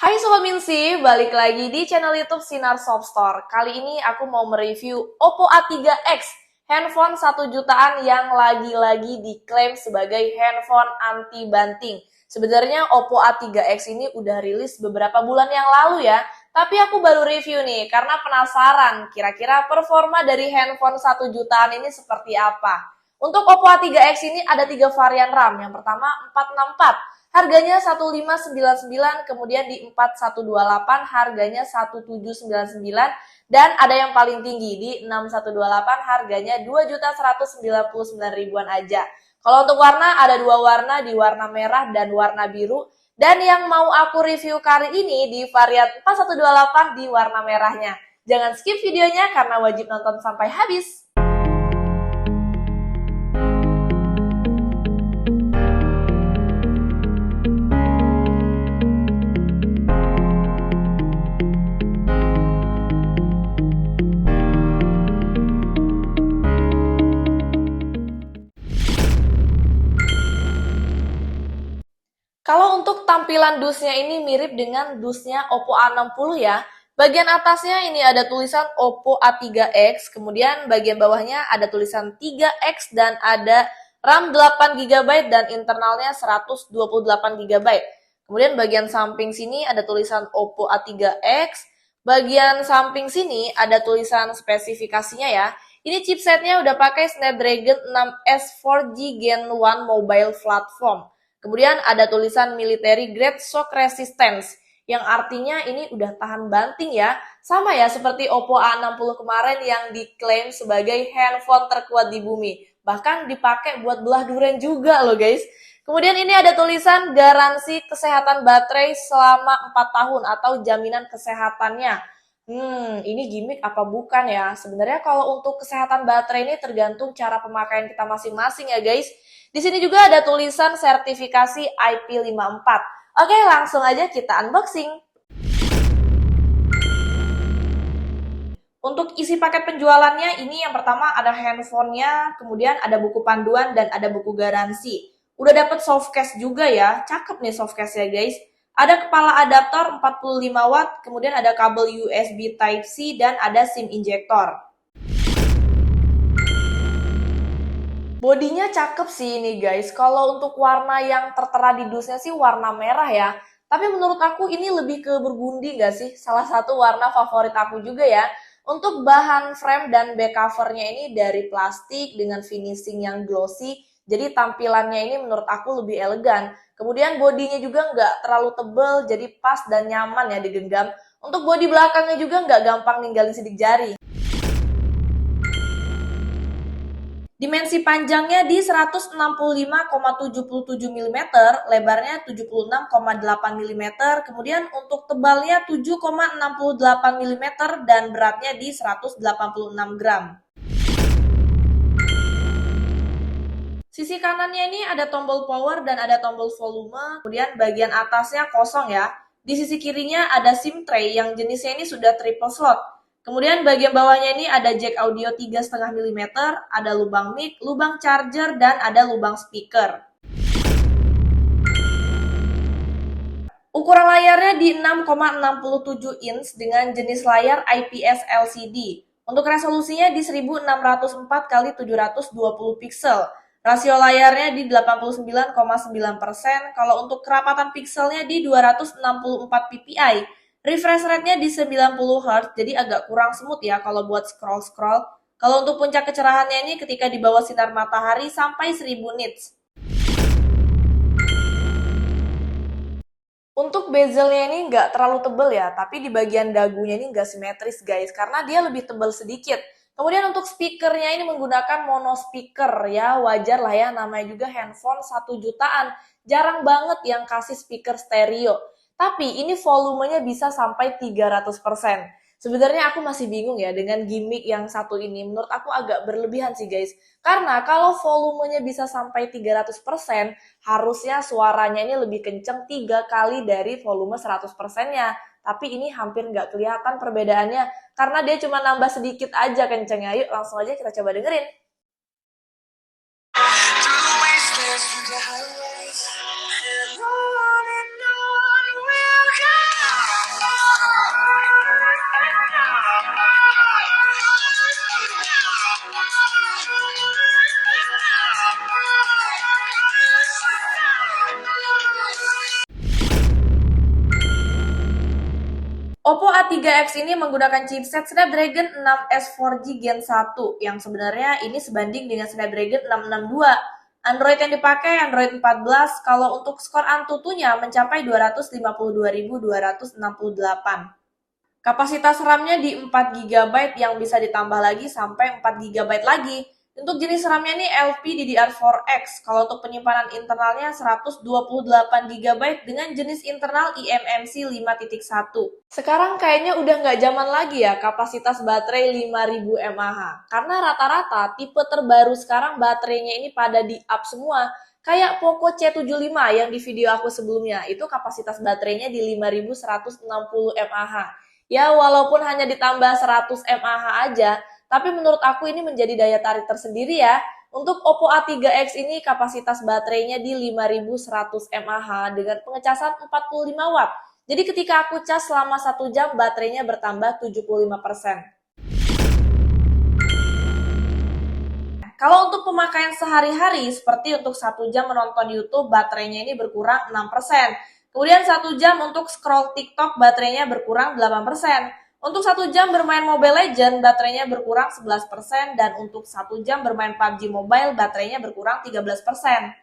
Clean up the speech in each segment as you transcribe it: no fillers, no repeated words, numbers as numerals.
Hai Sobat Minsi, balik lagi di channel YouTube Sinar Shop Store. Kali ini aku mau mereview Oppo A3X, handphone 1 jutaan yang lagi-lagi diklaim sebagai handphone anti-banting. Sebenarnya Oppo A3X ini udah rilis beberapa bulan yang lalu ya, tapi aku baru review nih karena penasaran kira-kira performa dari handphone 1 jutaan ini seperti apa. Untuk Oppo A3X ini ada 3 varian RAM. Yang pertama 464. Harganya 1599, kemudian di 4128 harganya 1799, dan ada yang paling tinggi di 6128 harganya 2.199.000 ribuan aja. Kalau untuk warna ada 2 warna, di warna merah dan warna biru. Dan yang mau aku review kali ini di varian 4128 di warna merahnya. Jangan skip videonya karena wajib nonton sampai habis. Kalau untuk tampilan dusnya ini mirip dengan dusnya Oppo A60 ya. Bagian atasnya ini ada tulisan Oppo A3X, kemudian bagian bawahnya ada tulisan 3X dan ada RAM 8 GB dan internalnya 128 GB. Kemudian bagian samping sini ada tulisan Oppo A3X, bagian samping sini ada tulisan spesifikasinya ya. Ini chipsetnya udah pakai Snapdragon 6S 4G Gen 1 Mobile Platform. Kemudian ada tulisan military grade shock resistance, yang artinya ini udah tahan banting ya. Sama ya seperti Oppo A60 kemarin yang diklaim sebagai handphone terkuat di bumi. Bahkan dipakai buat belah durian juga loh guys. Kemudian ini ada tulisan garansi kesehatan baterai selama 4 tahun atau jaminan kesehatannya. Ini gimmick apa bukan ya? Sebenarnya kalau untuk kesehatan baterai ini tergantung cara pemakaian kita masing-masing ya guys. Di sini juga ada tulisan sertifikasi IP54. Oke, langsung aja kita unboxing. Untuk isi paket penjualannya, ini yang pertama ada handphonenya, kemudian ada buku panduan dan ada buku garansi. Udah dapet softcase juga ya, cakep nih softcase ya guys. Ada kepala adaptor 45 watt, kemudian ada kabel USB Type-C dan ada SIM injektor. Bodinya cakep sih ini guys. Kalau untuk warna yang tertera di dusnya sih warna merah ya. Tapi menurut aku ini lebih ke burgundi gak sih? Salah satu warna favorit aku juga ya. Untuk bahan frame dan back covernya ini dari plastik dengan finishing yang glossy. Jadi tampilannya ini menurut aku lebih elegan. Kemudian bodinya juga nggak terlalu tebal, jadi pas dan nyaman ya digenggam. Untuk bodi belakangnya juga nggak gampang ninggalin sidik jari. Dimensi panjangnya di 165,77 mm, lebarnya 76,8 mm, kemudian untuk tebalnya 7,68 mm dan beratnya di 186 gram. Sisi kanannya ini ada tombol power dan ada tombol volume, kemudian bagian atasnya kosong ya. Di sisi kirinya ada SIM tray yang jenisnya ini sudah triple slot. Kemudian bagian bawahnya ini ada jack audio 3,5 mm, ada lubang mic, lubang charger, dan ada lubang speaker. Ukuran layarnya di 6,67 inch dengan jenis layar IPS LCD. Untuk resolusinya di 1604 x 720 pixel. Rasio layarnya di 89,9%, kalau untuk kerapatan pixelnya di 264 ppi. Refresh rate-nya di 90 Hz, jadi agak kurang smooth ya kalau buat scroll-scroll. Kalau untuk puncak kecerahannya ini ketika di bawah sinar matahari sampai 1000 nits. Untuk bezelnya ini nggak terlalu tebal ya, tapi di bagian dagunya ini nggak simetris guys, karena dia lebih tebal sedikit. Kemudian untuk speakernya ini menggunakan mono speaker ya, wajar lah ya, namanya juga handphone 1 jutaan. Jarang banget yang kasih speaker stereo. Tapi ini volumenya bisa sampai 300%. Sebenarnya aku masih bingung ya dengan gimmick yang satu ini. Menurut aku agak berlebihan sih guys. Karena kalau volumenya bisa sampai 300%, harusnya suaranya ini lebih kenceng 3 kali dari volume 100%-nya. Tapi ini hampir nggak kelihatan perbedaannya. Karena dia cuma nambah sedikit aja kencengnya. Yuk langsung aja kita coba dengerin. Oppo A3X ini menggunakan chipset Snapdragon 6S 4G Gen 1 yang sebenarnya ini sebanding dengan Snapdragon 662. Android yang dipakai Android 14, kalau untuk skor Antutunya mencapai 252.268. Kapasitas RAM-nya di 4 GB yang bisa ditambah lagi sampai 4 GB lagi. Untuk jenis RAM-nya ini LPDDR4X. Kalau untuk penyimpanan internalnya 128 GB dengan jenis internal eMMC 5.1. Sekarang kayaknya udah nggak zaman lagi ya kapasitas baterai 5000 mAh. Karena rata-rata tipe terbaru sekarang baterainya ini pada di-up semua. Kayak Poco C75 yang di video aku sebelumnya, itu kapasitas baterainya di 5160 mAh. Ya, walaupun hanya ditambah 100 mAh aja, tapi menurut aku ini menjadi daya tarik tersendiri ya. Untuk Oppo A3X ini kapasitas baterainya di 5100 mAh dengan pengecasan 45 watt. Jadi ketika aku cas selama 1 jam, baterainya bertambah 75%. Kalau untuk pemakaian sehari-hari, seperti untuk 1 jam menonton YouTube, baterainya ini berkurang 6%. Kemudian 1 jam untuk scroll TikTok, baterainya berkurang 8%. Untuk 1 jam bermain Mobile Legends, baterainya berkurang 11%. Dan untuk 1 jam bermain PUBG Mobile, baterainya berkurang 13%.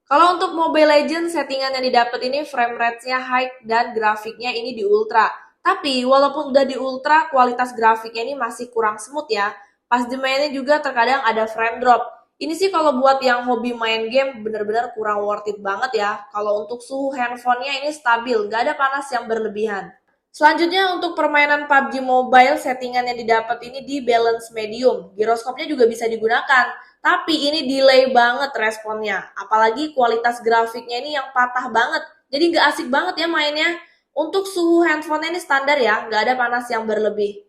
Kalau untuk Mobile Legends, settingan yang didapat ini frame rate-nya high dan grafiknya ini di ultra. Tapi walaupun udah di ultra, kualitas grafiknya ini masih kurang smooth ya. Pas dimainnya juga terkadang ada frame drop. Ini sih kalau buat yang hobi main game bener-bener kurang worth it banget ya. Kalau untuk suhu handphonenya ini stabil, nggak ada panas yang berlebihan. Selanjutnya untuk permainan PUBG Mobile, settingan yang didapat ini di balance medium. Giroskopnya juga bisa digunakan, tapi ini delay banget responnya. Apalagi kualitas grafiknya ini yang patah banget, jadi nggak asik banget ya mainnya. Untuk suhu handphonenya ini standar ya, nggak ada panas yang berlebih.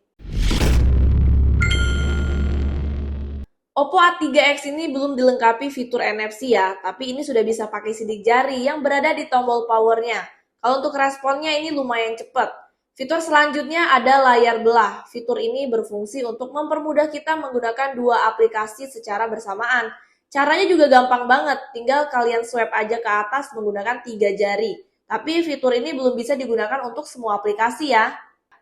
Oppo A3X ini belum dilengkapi fitur NFC ya, tapi ini sudah bisa pakai sidik jari yang berada di tombol powernya. Kalau untuk responnya ini lumayan cepat. Fitur selanjutnya ada layar belah. Fitur ini berfungsi untuk mempermudah kita menggunakan dua aplikasi secara bersamaan. Caranya juga gampang banget, tinggal kalian swipe aja ke atas menggunakan 3 jari. Tapi fitur ini belum bisa digunakan untuk semua aplikasi ya.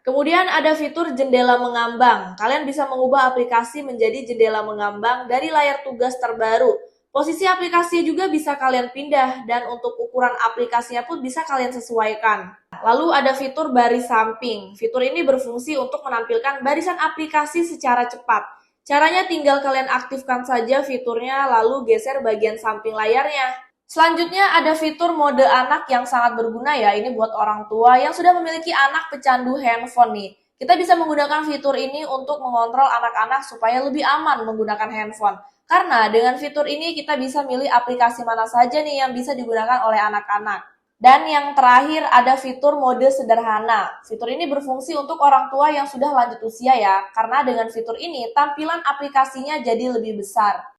Kemudian ada fitur jendela mengambang. Kalian bisa mengubah aplikasi menjadi jendela mengambang dari layar tugas terbaru. Posisi aplikasinya juga bisa kalian pindah dan untuk ukuran aplikasinya pun bisa kalian sesuaikan. Lalu ada fitur baris samping. Fitur ini berfungsi untuk menampilkan barisan aplikasi secara cepat. Caranya tinggal kalian aktifkan saja fiturnya lalu geser bagian samping layarnya. Selanjutnya ada fitur mode anak yang sangat berguna ya, ini buat orang tua yang sudah memiliki anak pecandu handphone nih. Kita bisa menggunakan fitur ini untuk mengontrol anak-anak supaya lebih aman menggunakan handphone. Karena dengan fitur ini kita bisa milih aplikasi mana saja nih yang bisa digunakan oleh anak-anak. Dan yang terakhir ada fitur mode sederhana. Fitur ini berfungsi untuk orang tua yang sudah lanjut usia ya, karena dengan fitur ini tampilan aplikasinya jadi lebih besar.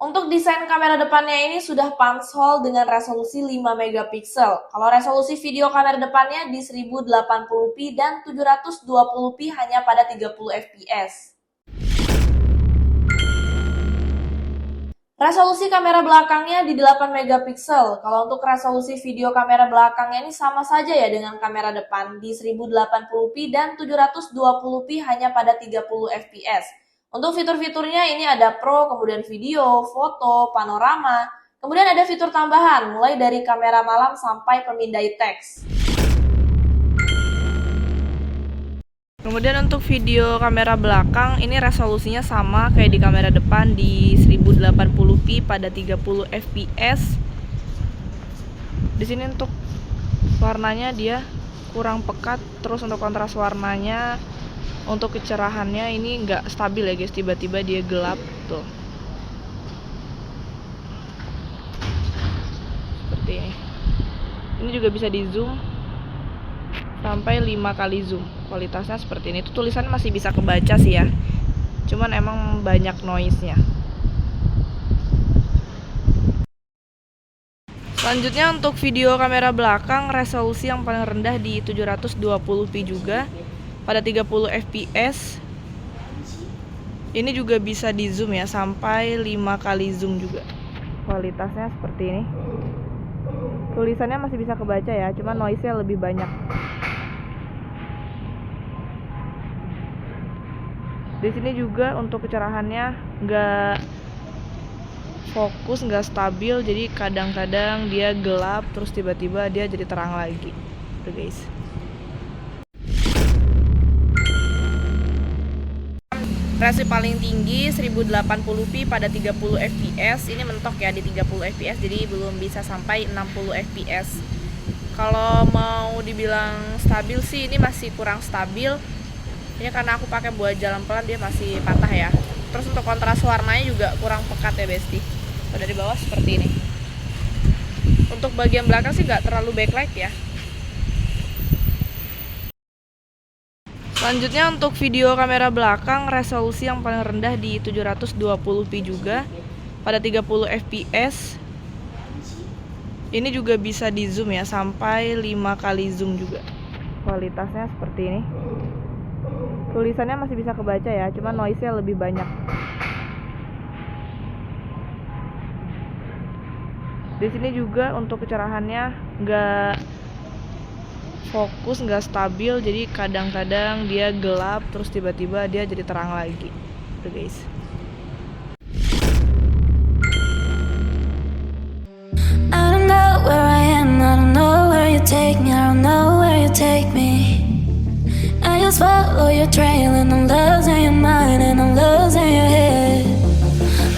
Untuk desain kamera depannya ini sudah punch hole dengan resolusi 5 megapiksel. Kalau resolusi video kamera depannya di 1080p dan 720p hanya pada 30 fps. Resolusi kamera belakangnya di 8 megapiksel. Kalau untuk resolusi video kamera belakangnya ini sama saja ya dengan kamera depan di 1080p dan 720p hanya pada 30 fps. Untuk fitur-fiturnya ini ada Pro, kemudian video, foto, panorama. Kemudian ada fitur tambahan, mulai dari kamera malam sampai pemindai teks. Kemudian untuk video kamera belakang, ini resolusinya sama kayak di kamera depan di 1080p pada 30 fps. Di sini untuk warnanya dia kurang pekat, terus untuk kontras warnanya, untuk kecerahannya ini nggak stabil ya guys, tiba-tiba dia gelap tuh seperti ini. Ini juga bisa di zoom sampai 5 kali zoom, kualitasnya seperti ini. Itu tulisan masih bisa kebaca sih ya, cuman emang banyak noise-nya. Selanjutnya untuk video kamera belakang, resolusi yang paling rendah di 720p juga pada 30 fps. Ini juga bisa di zoom ya sampai 5 kali zoom juga. Kualitasnya seperti ini. Tulisannya masih bisa kebaca ya, cuma noise-nya lebih banyak. Di sini juga untuk kecerahannya nggak fokus, nggak stabil, jadi kadang-kadang dia gelap terus tiba-tiba dia jadi terang lagi. Tuh guys. Resolusi paling tinggi 1080p pada 30 fps. Ini mentok ya di 30 fps, jadi belum bisa sampai 60 fps. Kalau mau dibilang stabil sih ini masih kurang stabil. Ini karena aku pakai buat jalan pelan, dia masih patah ya. Terus untuk kontras warnanya juga kurang pekat ya besti. Kalau dari bawah seperti ini. Untuk bagian belakang sih nggak terlalu backlight ya. Selanjutnya untuk video kamera belakang, resolusi yang paling rendah di 720p juga pada 30 fps. Ini juga bisa di zoom ya, sampai 5 kali zoom juga. Kualitasnya seperti ini. Tulisannya masih bisa kebaca ya, cuma noise-nya lebih banyak. Di sini juga untuk kecerahannya nggak fokus, nggak stabil, jadi kadang-kadang dia gelap terus tiba-tiba dia jadi terang lagi. Tuh guys. I don't know where I am, I don't know where you take me, I don't know where you take me. I just follow your trail and I'm losing your mind and I'm losing your head.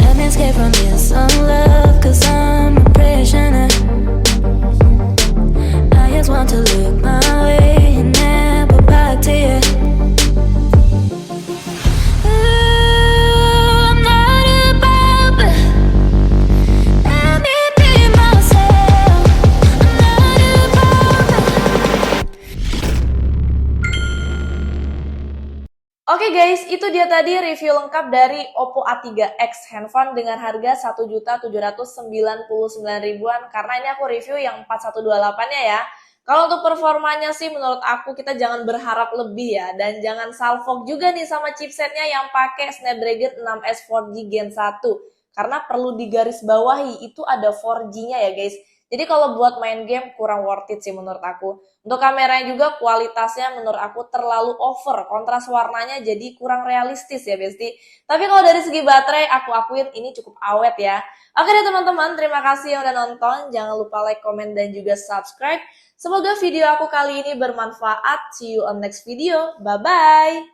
Let me escape from this love, cause I'm a prisoner. I just want to look my way and never back to you. Ooh, I'm not above it. Let me be myself. I'm not above it. Oke guys, itu dia tadi review lengkap dari Oppo A3X handphone dengan harga 1.799.000-an, karena ini aku review yang 4128-nya ya. Kalau untuk performanya sih menurut aku kita jangan berharap lebih ya, dan jangan salfok juga nih sama chipsetnya yang pakai Snapdragon 6S 4G Gen 1. Karena perlu digarisbawahi, itu ada 4G-nya ya guys. Jadi kalau buat main game kurang worth it sih menurut aku. Untuk kameranya juga kualitasnya menurut aku terlalu over, kontras warnanya jadi kurang realistis ya besti. Tapi kalau dari segi baterai aku akuin ini cukup awet ya. Oke deh teman-teman, terima kasih yang udah nonton. Jangan lupa like, komen, dan juga subscribe. Semoga video aku kali ini bermanfaat. See you on next video. Bye-bye.